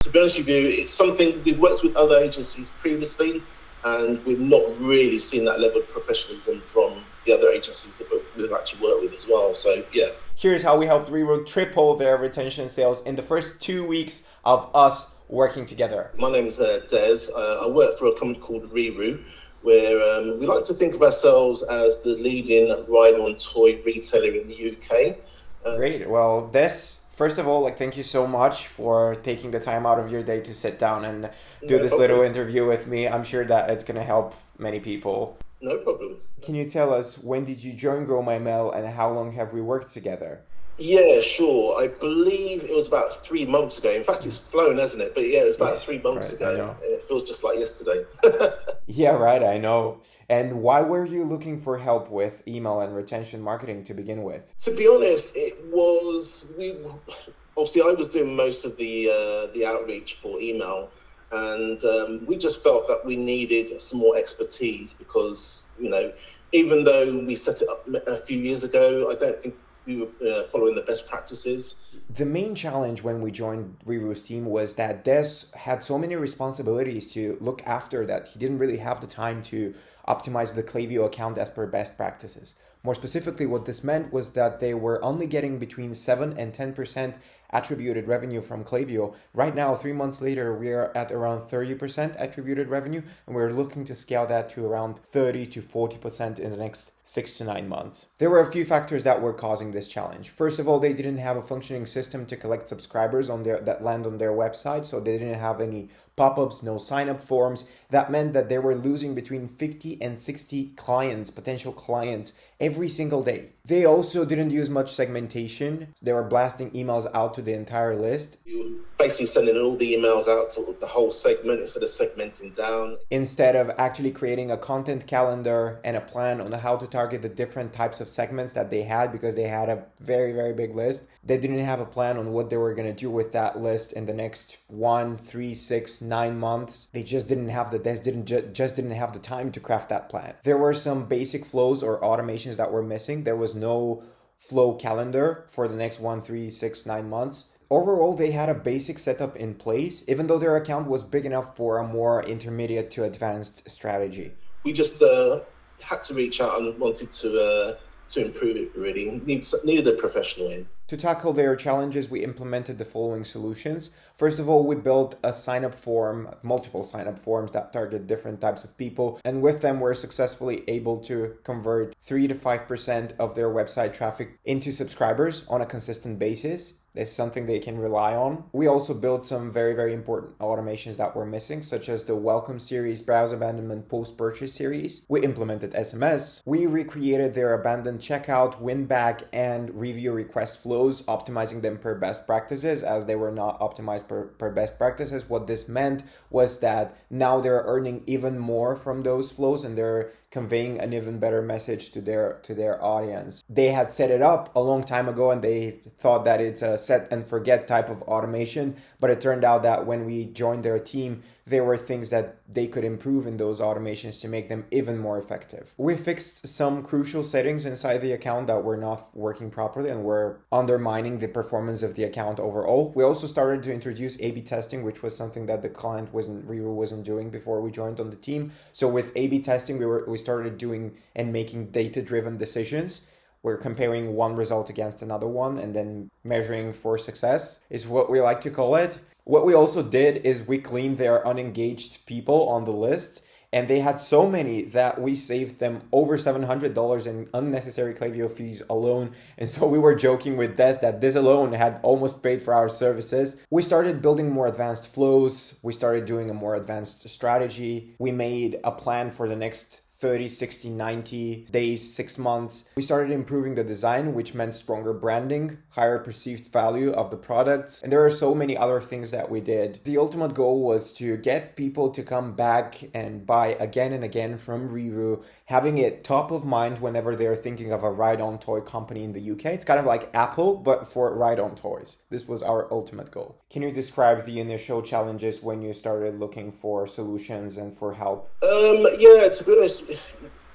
To be honest with you, it's something we've worked with other agencies previously, and we've not really seen that level of professionalism from the other agencies that we've actually worked with as well. So yeah. Here's how we helped RiiRoo triple their retention sales in the first 2 weeks of us working together. My name is Des. I work for a company called RiiRoo, where we like to think of ourselves as the leading ride-on toy retailer in the UK. Great. Well, first of all, thank you so much for taking the time out of your day to sit down and do this little interview with me. I'm sure that it's going to help many people. No problem. Can you tell us, when did you join Grow My Mail and how long have we worked together? Yeah, sure. I believe it was about 3 months ago. In fact, it's flown, hasn't it? But yeah, it was about 3 months ago. And it feels just like yesterday. Yeah, right, I know. And why were you looking for help with email and retention marketing to begin with? To be honest, obviously I was doing most of the outreach for email, and we just felt that we needed some more expertise because, even though we set it up a few years ago, I don't think we were following the best practices. The main challenge when we joined RiiRoo's team was that Des had so many responsibilities to look after that he didn't really have the time to optimize the Klaviyo account as per best practices. More specifically, what this meant was that they were only getting between 7 and 10% attributed revenue from Klaviyo. Right now, 3 months later, we are at around 30% attributed revenue, and we're looking to scale that to around 30 to 40% in the next 6 to 9 months. There were a few factors that were causing this challenge. First of all, they didn't have a functioning system to collect subscribers that land on their website, so they didn't have any pop-ups, no sign-up forms. That meant that they were losing between 50 and 60 potential clients, every single day. They also didn't use much segmentation. They were blasting emails out to the entire list. You basically sending all the emails out to the whole segment instead of segmenting down. Instead of actually creating a content calendar and a plan on how to target the different types of segments that they had, because they had a very, very big list. They didn't have a plan on what they were going to do with that list in the next 1, 3, 6, 9 months. They just didn't have the time to craft that plan. There were some basic flows or automations that were missing. There was no flow calendar for the next 1, 3, 6, 9 months. Overall, they had a basic setup in place, even though their account was big enough for a more intermediate to advanced strategy. We just had to reach out and wanted to improve it, really. Needed a professional in. To tackle their challenges, we implemented the following solutions. First of all, we built a sign-up form, multiple sign-up forms that target different types of people. And with them, we're successfully able to convert 3 to 5% of their website traffic into subscribers on a consistent basis. This is something they can rely on. We also built some very, very important automations that were missing, such as the welcome series, browse abandonment, post-purchase series. We implemented SMS. We recreated their abandoned checkout, win back, and review request flows, optimizing them per best practices as they were not optimized per best practices. What this meant was that now they're earning even more from those flows, and they're conveying an even better message to their audience. They had set it up a long time ago and they thought that it's a set and forget type of automation, but it turned out that when we joined their team, there were things that they could improve in those automations to make them even more effective. We fixed some crucial settings inside the account that were not working properly and were undermining the performance of the account overall. We also started to introduce A/B testing, which was something that the client RiiRoo wasn't doing before we joined on the team. So with A/B testing, we started doing and making data-driven decisions. We're comparing one result against another one and then measuring for success is what we like to call it. What we also did is we cleaned their unengaged people on the list, and they had so many that we saved them over $700 in unnecessary Klaviyo fees alone. And so we were joking with Des that this alone had almost paid for our services. We started building more advanced flows. We started doing a more advanced strategy. We made a plan for the next 30, 60, 90 days, 6 months. We started improving the design, which meant stronger branding, higher perceived value of the products. And there are so many other things that we did. The ultimate goal was to get people to come back and buy again and again from RiiRoo, having it top of mind whenever they're thinking of a ride-on toy company in the UK. It's kind of like Apple, but for ride-on toys. This was our ultimate goal. Can you describe the initial challenges when you started looking for solutions and for help? Yeah, to be honest,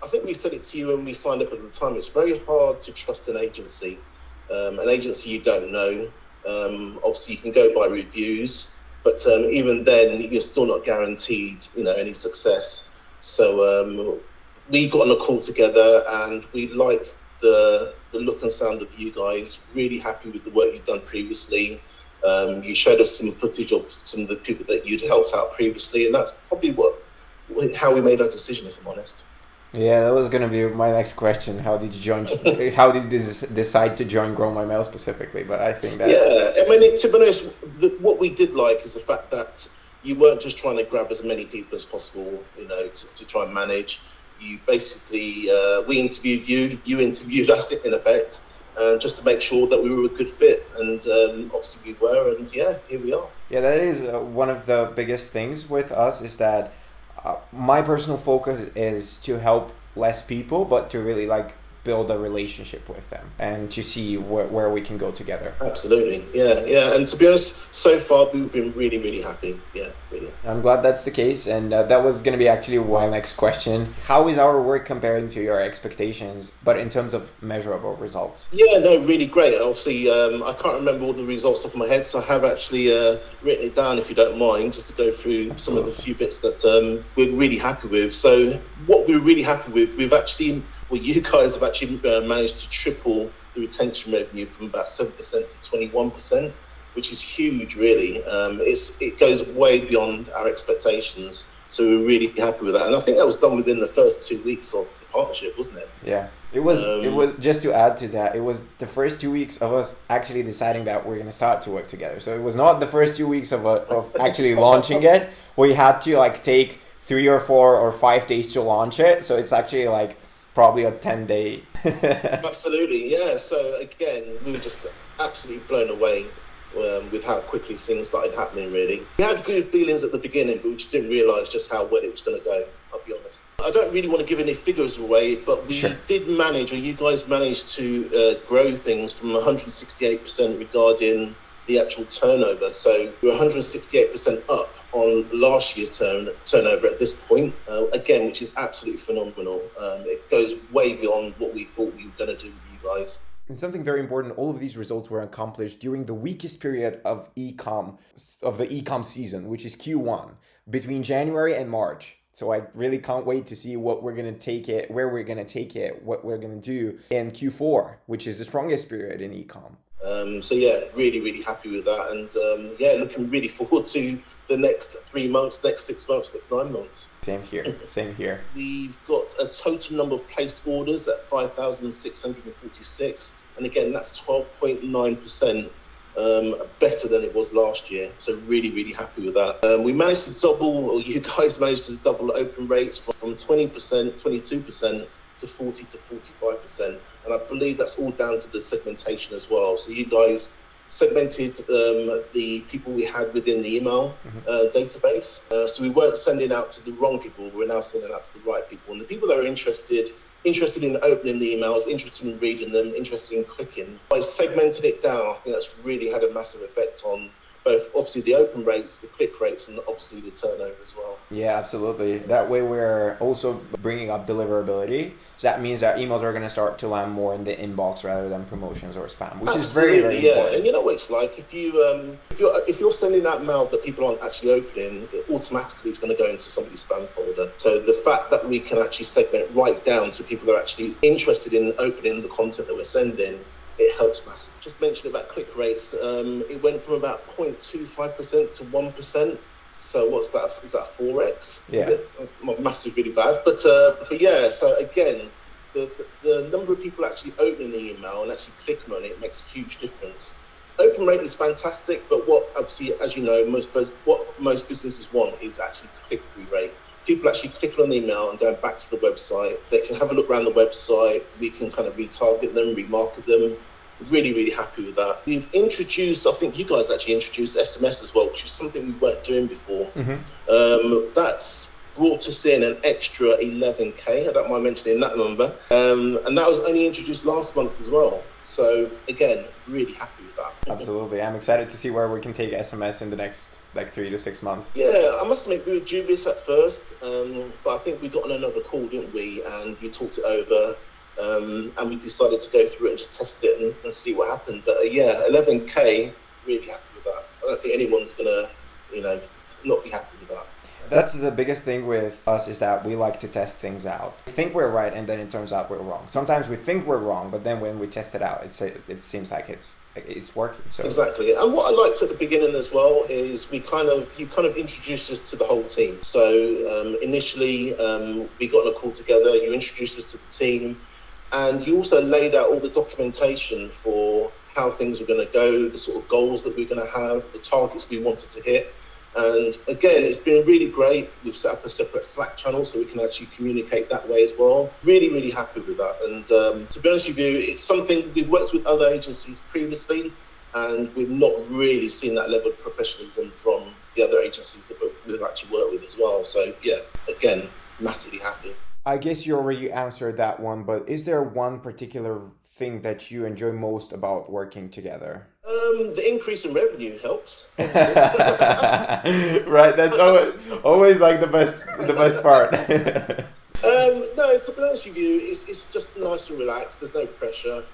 I think we said it to you when we signed up at the time. It's very hard to trust an agency you don't know. Obviously, you can go by reviews, But even then, you're still not guaranteed, any success. So we got on a call together, and we liked the look and sound of you guys. Really happy with the work you've done previously. You showed us some footage of some of the people that you'd helped out previously, and that's probably how we made that decision, if I'm honest. Yeah, that was gonna be my next question. How did you join? How did this decide to join Grow My Mail specifically? But I think that yeah, I mean, to be honest, what we did like is the fact that you weren't just trying to grab as many people as possible, to try and manage. You basically, we interviewed you, you interviewed us in effect, just to make sure that we were a good fit, and obviously we were, and yeah, here we are. Yeah, that is one of the biggest things with us is that my personal focus is to help less people, but to really build a relationship with them and to see where we can go together. Absolutely, yeah. And to be honest, so far we've been really, really happy. Yeah, really. I'm glad that's the case, and that was going to be actually my next question. How is our work comparing to your expectations, but in terms of measurable results? Yeah, no, really great. Obviously, I can't remember all the results off my head, so I have actually written it down, if you don't mind, just to go through Absolutely. Some of the few bits that we're really happy with. So what we're really happy with, you guys have actually managed to triple the retention revenue from about 7% to 21%, which is huge, really. It goes way beyond our expectations. So we're really happy with that. And I think that was done within the first 2 weeks of the partnership, wasn't it? Yeah, it was just to add to that, it was the first 2 weeks of us actually deciding that we're going to start to work together. So it was not the first 2 weeks of actually launching it. We had to take 3 or 4 or 5 days to launch it. So it's actually probably a 10-day. Absolutely, yeah. So again, we were just absolutely blown away with how quickly things started happening, really. We had good feelings at the beginning, but we just didn't realise just how well it was going to go, I'll be honest. I don't really want to give any figures away, but we did manage, or you guys managed to grow things from 168% regarding the actual turnover. So we're 168% up on last year's turnover at this point, again, which is absolutely phenomenal. It goes way beyond what we thought we were going to do with you guys. And something very important, all of these results were accomplished during the weakest period of the e-com season, which is Q1, between January and March. So I really can't wait to see where we're going to take it, what we're going to do in Q4, which is the strongest period in e-com. So yeah, really, really happy with that. And looking really forward to the next 3 months, next 6 months, next 9 months. Same here. We've got a total number of placed orders at 5,646. And again, that's 12.9% better than it was last year. So really, really happy with that. We managed to you guys managed to double open rates from 20%, 22% to 40 to 45%. And I believe that's all down to the segmentation as well. So you guys segmented the people we had within the email database. So we weren't sending out to the wrong people, we're now sending out to the right people. And the people that are interested in opening the emails, interested in reading them, interested in clicking, by segmenting it down, I think that's really had a massive effect on both obviously the open rates, the click rates, and obviously the turnover as well. Yeah, absolutely. That way we're also bringing up deliverability. So that means that emails are going to start to land more in the inbox rather than promotions or spam, which is very, very important. And you know what it's like, if you're sending out mail that people aren't actually opening, it automatically is going to go into somebody's spam folder. So the fact that we can actually segment right down to people that are actually interested in opening the content that we're sending, it helps massively. Just mentioning about click rates, it went from about 0.25% to 1%. So what's that? Is that 4x? Yeah. My maths is really bad. But yeah, so again, the number of people actually opening the email and actually clicking on it makes a huge difference. Open rate is fantastic, but what obviously, as you know, what most businesses want is actually click-through rate. People actually clicking on the email and going back to the website. They can have a look around the website. We can kind of retarget them, remarket them. Really, really happy with that. We've introduced, I think you guys actually introduced SMS as well, which is something we weren't doing before. That's brought us in an extra 11K. I don't mind mentioning that number. And that was only introduced last month as well. So again, really happy with that. Absolutely. I'm excited to see where we can take SMS in the next 3 to 6 months. Yeah, I must admit we were dubious at first, but I think we got on another call, didn't we? And you talked it over. And we decided to go through it and just test it and see what happened. But 11K, really happy with that. I don't think anyone's going to not be happy with that. That's the biggest thing with us, is that we like to test things out. We think we're right, and then it turns out we're wrong. Sometimes we think we're wrong, but then when we test it out, it seems like it's working. So exactly. And what I liked at the beginning as well is you kind of introduced us to the whole team. So initially we got on a call together. You introduced us to the team, and you also laid out all the documentation for how things were going to go, the sort of goals that we're going to have, the targets we wanted to hit. And again, it's been really great. We've set up a separate Slack channel so we can actually communicate that way as well. Really, really happy with that. And to be honest with you, it's something we've worked with other agencies previously, and we've not really seen that level of professionalism from the other agencies that we've actually worked with as well. So yeah, again, massively happy. I guess you already answered that one, but is there one particular thing that you enjoy most about working together? The increase in revenue helps. Right, that's always like the best part. No, to be honest with you, it's just nice and relaxed. There's no pressure.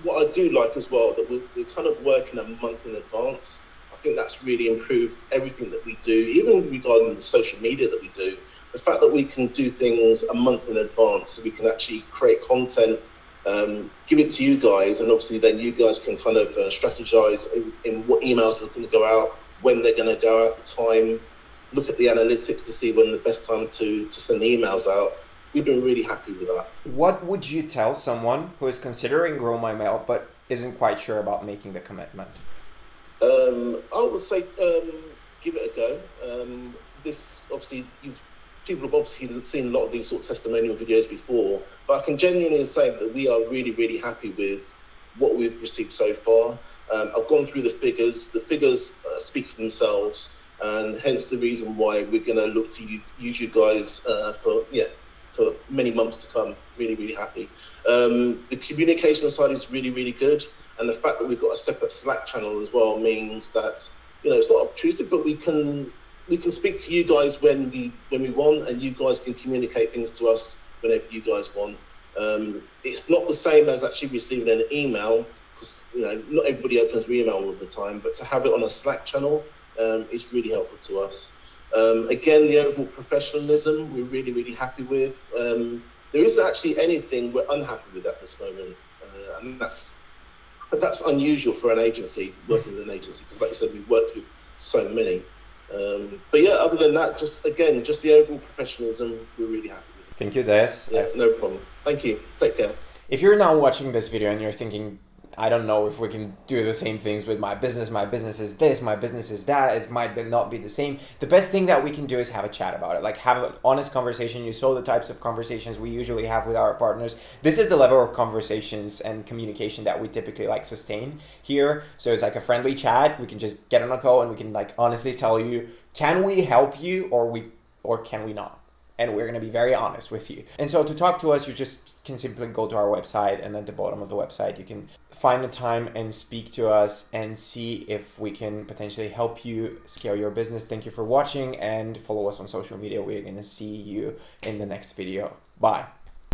What I do like as well, that we're kind of working a month in advance. I think that's really improved everything that we do, even regarding the social media that we do. The fact that we can do things a month in advance, so we can actually create content, give it to you guys, and obviously then you guys can kind of strategize in what emails are going to go out, when they're going to go out, the time, look at the analytics to see when the best time to send the emails out. We've been really happy with that. What would you tell someone who is considering Grow My Mail but isn't quite sure about making the commitment? I would say give it a go. This obviously people have obviously seen a lot of these sort of testimonial videos before, but I can genuinely say that we are really, really happy with what we've received so far. I've gone through the figures. The figures speak for themselves, and hence the reason why we're going to look to use you guys for many months to come. Really, really happy. The communication side is really, really good, and the fact that we've got a separate Slack channel as well means that it's not obtrusive, but we can speak to you guys when we want, and you guys can communicate things to us whenever you guys want. It's not the same as actually receiving an email, because not everybody opens their email all the time, but to have it on a Slack channel is really helpful to us. Again, the overall professionalism we're really, really happy with. There isn't actually anything we're unhappy with at this moment, and that's unusual for an agency, working with an agency, because like you said, we've worked with so many. But yeah, other than that, just the overall professionalism, we're really happy with it. Thank you, Des. Yeah, no problem. Thank you. Take care. If you're now watching this video and you're thinking, I don't know if we can do the same things with my business is this, my business is that, it might not be the same. The best thing that we can do is have a chat about it, like have an honest conversation. You saw the types of conversations we usually have with our partners. This is the level of conversations and communication that we typically like sustain here. So it's like a friendly chat. We can just get on a call and we can like honestly tell you, can we help you or can we not? And we're going to be very honest with you. And so to talk to us, you just can simply go to our website, and at the bottom of the website, you can find a time and speak to us and see if we can potentially help you scale your business. Thank you for watching, and follow us on social media. We're going to see you in the next video. Bye.